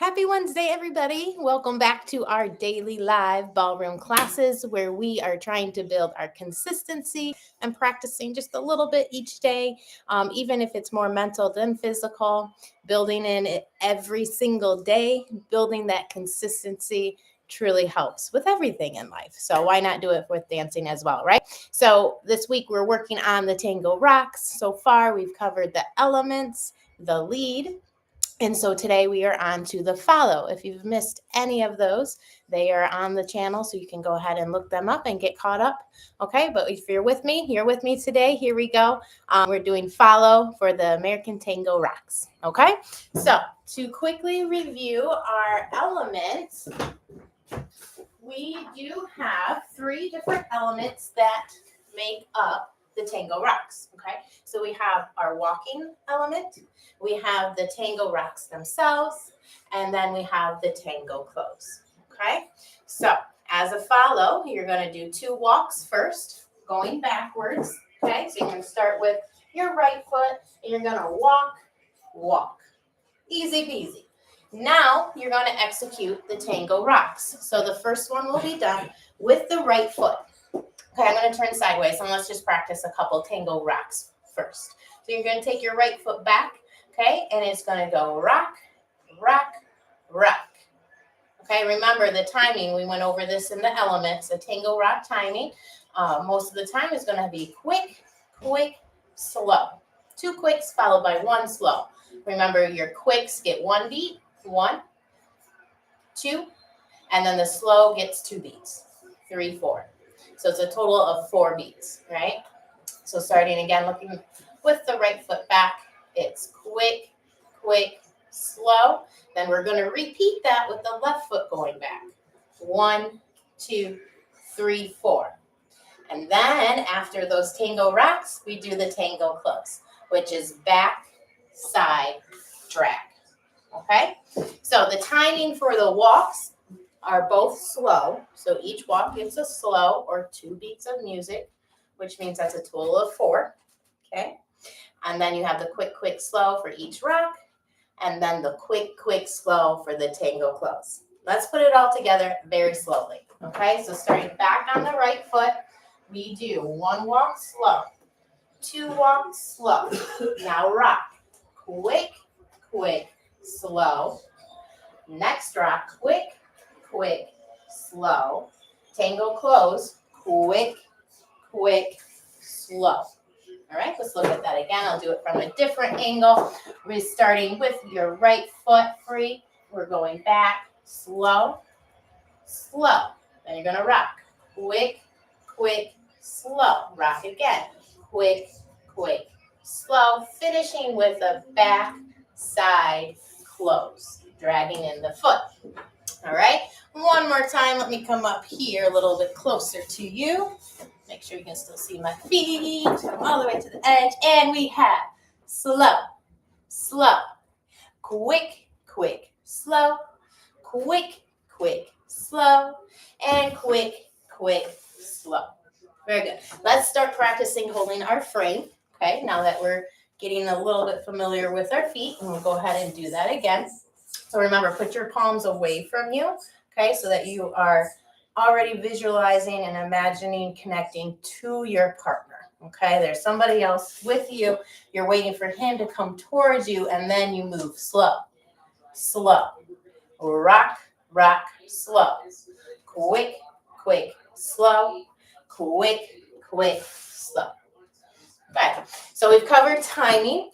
Happy Wednesday, everybody. Welcome back to our daily live ballroom classes where we are trying to build our consistency and practicing just a little bit each day, even if it's more mental than physical, building in it every single day, building that consistency truly helps with everything in life. So why not do it with dancing as well, right? So this week we're working on the Tango Rocks. So far we've covered the elements, the lead, and so today we are on to the follow. If you've missed any of those, they are on the channel, so you can go ahead and look them up and get caught up. Okay, but if you're with me today. Here we go. We're doing follow for the American Tango Rocks. Okay, so to quickly review our elements, we do have three different elements that make up the Tango Rocks. Okay, so we have our walking element, we have the Tango Rocks themselves, and then we have the Tango clothes. Okay, so as a follow, you're going to do 2 walks first, going backwards. Okay, so you're going to start with your right foot, and you're going to walk, walk. Easy peasy. Now you're going to execute the Tango Rocks. So the first one will be done with the right foot. Okay, I'm going to turn sideways, and let's just practice a couple Tango Rocks first. So you're going to take your right foot back, okay, and it's going to go rock, rock, rock. Okay, remember the timing. We went over this in the elements. The Tango Rock timing, most of the time is going to be quick, quick, slow. 2 quicks followed by 1 slow. Remember, your quicks get 1 beat, 1, 2, and then the slow gets 2 beats, 3, 4. So it's a total of 4 beats, right? So starting again, looking with the right foot back, it's quick, quick, slow. Then we're going to repeat that with the left foot going back. 1, 2, 3, 4. And then after those Tango Rocks, we do the Tango close, which is back, side, drag. Okay? So the timing for the walks are both slow. So each walk gets a slow or 2 beats of music, which means that's a total of 4. Okay? And then you have the quick, quick, slow for each rock, and then the quick, quick, slow for the Tango close. Let's put it all together very slowly. Okay? So starting back on the right foot, we do 1 walk slow, 2 walks slow. Now rock. Quick, quick, slow. Next rock, quick, quick, slow. Tango close, quick, quick, slow. All right, let's look at that again. I'll do it from a different angle. We're starting with your right foot free. We're going back, slow, slow. Then you're gonna rock, quick, quick, slow. Rock again, quick, quick, slow. Finishing with a back, side, close. Dragging in the foot. All right, one more time. Let me come up here a little bit closer to you. Make sure you can still see my feet. Come all the way to the edge. And we have slow, slow, quick, quick, slow, quick, quick, slow, and quick, quick, slow. Very good. Let's start practicing holding our frame. Okay, now that we're getting a little bit familiar with our feet, and we'll go ahead and do that again. So remember, put your palms away from you, okay, so that you are already visualizing and imagining connecting to your partner, okay? There's somebody else with you. You're waiting for him to come towards you, and then you move slow, slow. Rock, rock, slow. Quick, quick, slow. Quick, quick, slow. Okay, so we've covered timing.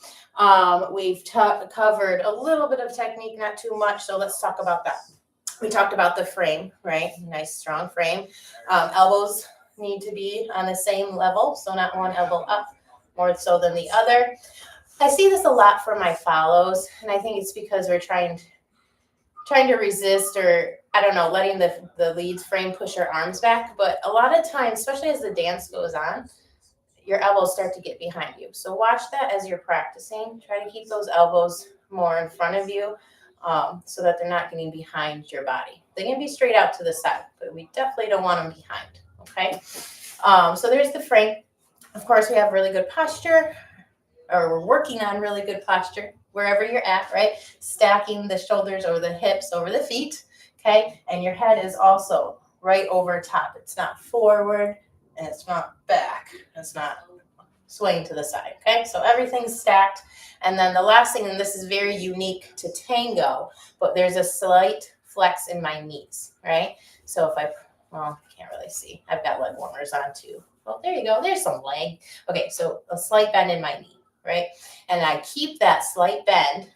We've covered a little bit of technique, not too much, so let's talk about that. We talked about the frame, right? Nice, strong frame. Elbows need to be on the same level, so not one elbow up more so than the other. I see this a lot for my follows, and I think it's because we're trying to resist, or I don't know, letting the leads frame push your arms back. But a lot of times, especially as the dance goes on, your elbows start to get behind you. So watch that as you're practicing. Try to keep those elbows more in front of you so that they're not getting behind your body. They can be straight out to the side, but we definitely don't want them behind, okay? So there's the frame. Of course, we have really good posture, or we're working on really good posture. wherever you're at, right? Stacking the shoulders over the hips, over the feet, okay? And your head is also right over top. It's not forward and it's not back. It's not swaying to the side, okay? So everything's stacked. And then the last thing, and this is very unique to tango, but there's a slight flex in my knees, right? So if I, well, I can't really see. I've got leg warmers on too. Well, there you go. There's some leg. Okay, so a slight bend in my knee, right? And I keep that slight bend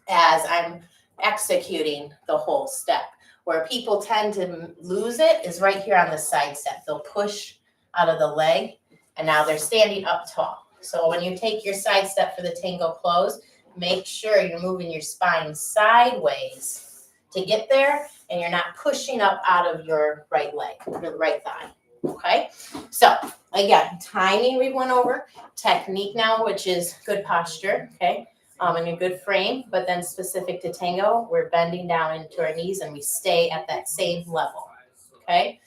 as I'm executing the whole step. Where people tend to lose it is right here on the side step. They'll push out of the leg, and now they're standing up tall. So when you take your side step for the tango close, make sure you're moving your spine sideways to get there, and you're not pushing up out of your right leg, your right thigh. Okay, so again, timing we went over, technique now, which is good posture, okay, and a good frame, but then specific to tango, we're bending down into our knees and we stay at that same level, okay?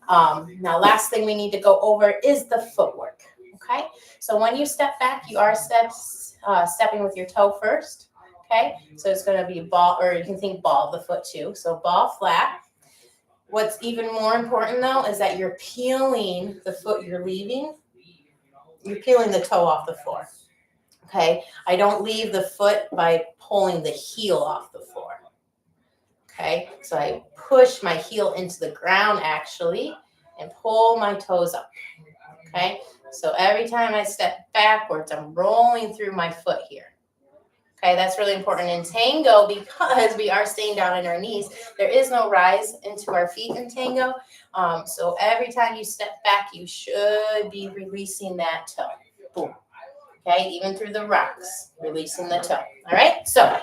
Now, last thing we need to go over is the footwork, okay? So when you step back, you are stepping with your toe first, okay? So it's gonna be ball, or you can think ball of the foot too. So ball flat. What's even more important though is that you're peeling the foot you're leaving. You're peeling the toe off the floor. Okay, I don't leave the foot by pulling the heel off the floor. Okay, so I push my heel into the ground actually and pull my toes up. Okay, so every time I step backwards, I'm rolling through my foot here. Okay, that's really important in tango because we are staying down in our knees. There is no rise into our feet in tango. So every time you step back, you should be releasing that toe. Boom. Okay, even through the rocks, releasing the toe. All right, so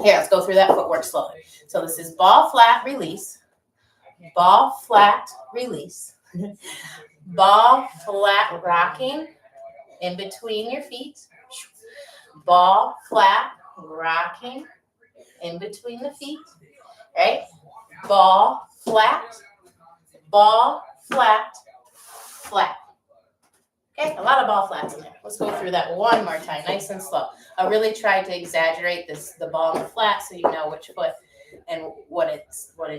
here, let's go through that footwork slowly. So this is ball flat, release. Ball flat, release. Ball flat, rocking in between your feet. Ball flat, rocking in between the feet. Right? Ball flat, flat. Okay, a lot of ball flats in there. Let's go through that one more time, nice and slow. I really tried to exaggerate the ball and the flat so you know which foot and what it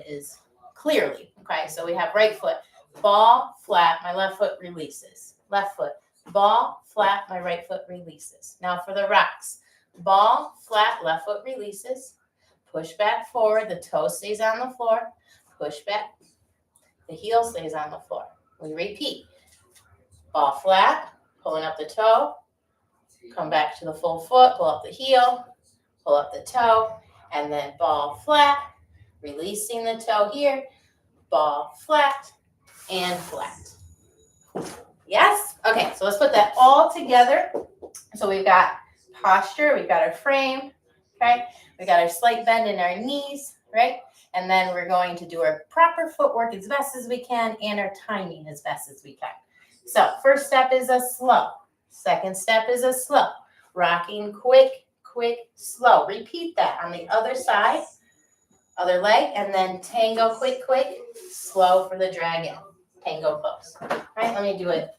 is clearly. Okay, so we have right foot, ball, flat, my left foot releases. Left foot, ball, flat, my right foot releases. Now for the rocks, ball, flat, left foot releases. Push back forward, the toe stays on the floor. Push back, the heel stays on the floor. We repeat. Ball flat, pulling up the toe, come back to the full foot, pull up the heel, pull up the toe, and then ball flat, releasing the toe here, ball flat, and flat. Yes? Okay, so let's put that all together. So we've got posture, we've got our frame, okay? We got our slight bend in our knees, right? And then we're going to do our proper footwork as best as we can and our timing as best as we can. So first step is a slow. Second step is a slow. Rocking quick, slow. Repeat that on the other side, other leg, and then tango quick, slow for the dragon. Tango close. All right, let me do it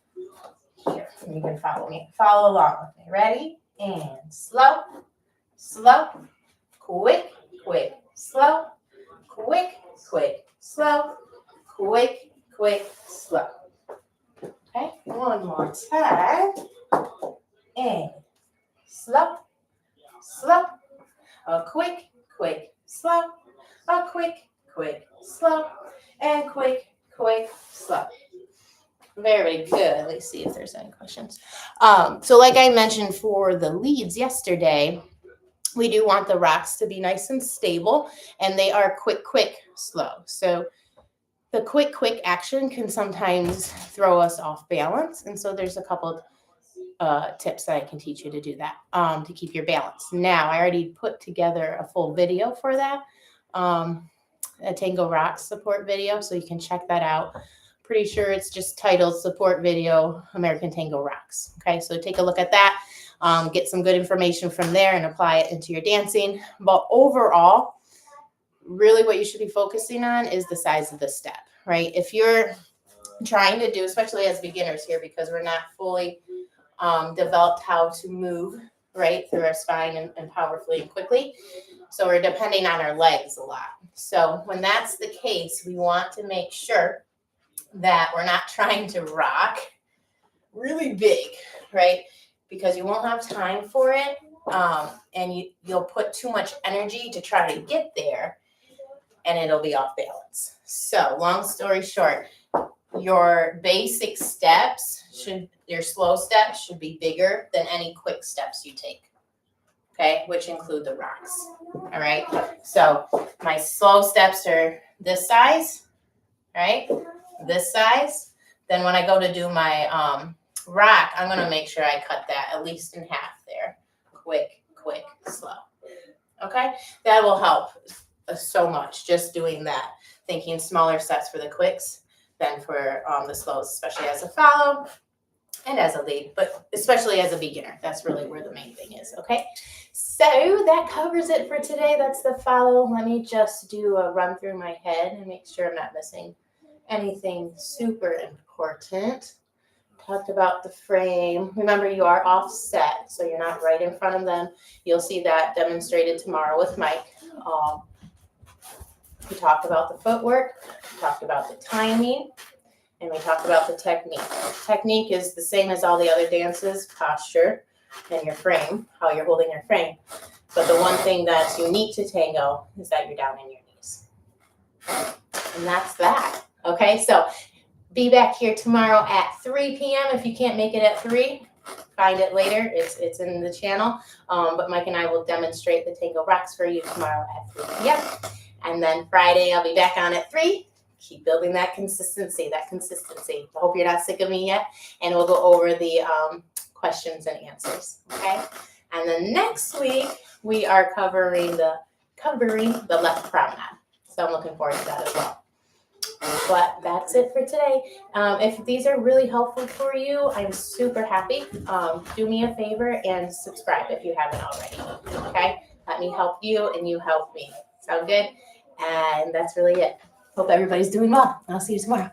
here. You can follow me. Follow along with me. Ready? And slow, quick, slow, quick, slow, quick, slow. Okay, one more time. And slow, a quick, slow, a quick, slow, and quick, slow. Very good. Let's see if there's any questions. So like I mentioned for the leads yesterday, we do want the rocks to be nice and stable, and they are quick, slow. So the quick action can sometimes throw us off balance. And so there's a couple tips that I can teach you to do that, to keep your balance. Now, I already put together a full video for that, a Tango Rocks support video, so you can check that out. Pretty sure it's just titled Support Video, American Tango Rocks. Okay, so take a look at that, get some good information from there and apply it into your dancing. But overall, really what you should be focusing on is the size of the step, right? If you're trying to do, especially as beginners here, because we're not fully developed how to move right, through our spine and powerfully and quickly. So we're depending on our legs a lot. So when that's the case, we want to make sure that we're not trying to rock really big, right? Because you won't have time for it, and you'll put too much energy to try to get there, and it'll be off balance. So long story short, your basic steps your slow steps should be bigger than any quick steps you take. Okay, which include the rocks. All right, so my slow steps are this size, right? This size. Then when I go to do my rock, I'm gonna make sure I cut that at least in half there. Quick, slow. Okay, that will help so much, just doing that. Thinking smaller sets for the quicks than for the slows, especially as a follow and as a lead, but especially as a beginner. That's really where the main thing is, okay? So that covers it for today. That's the follow. Let me just do a run through my head and make sure I'm not missing anything super important. Talked about the frame. Remember, you are offset, so you're not right in front of them. You'll see that demonstrated tomorrow with Mike. We talked about the footwork, we talked about the timing, and we talked about the technique. Technique is the same as all the other dances, posture and your frame, how you're holding your frame. But the one thing that's unique to tango is that you're down in your knees. And that's that. Okay, so be back here tomorrow at 3 p.m. If you can't make it at 3, find it later. It's in the channel. But Mike and I will demonstrate the Tango Rocks for you tomorrow at 3 p.m. And then Friday, I'll be back on at 3. Keep building that consistency. I hope you're not sick of me yet. And we'll go over the questions and answers, okay? And then next week, we are covering the left promenade. So I'm looking forward to that as well. But that's it for today. If these are really helpful for you, I'm super happy. Do me a favor and subscribe if you haven't already, okay? Let me help you and you help me. Sound good? And that's really it. Hope everybody's doing well. I'll see you tomorrow.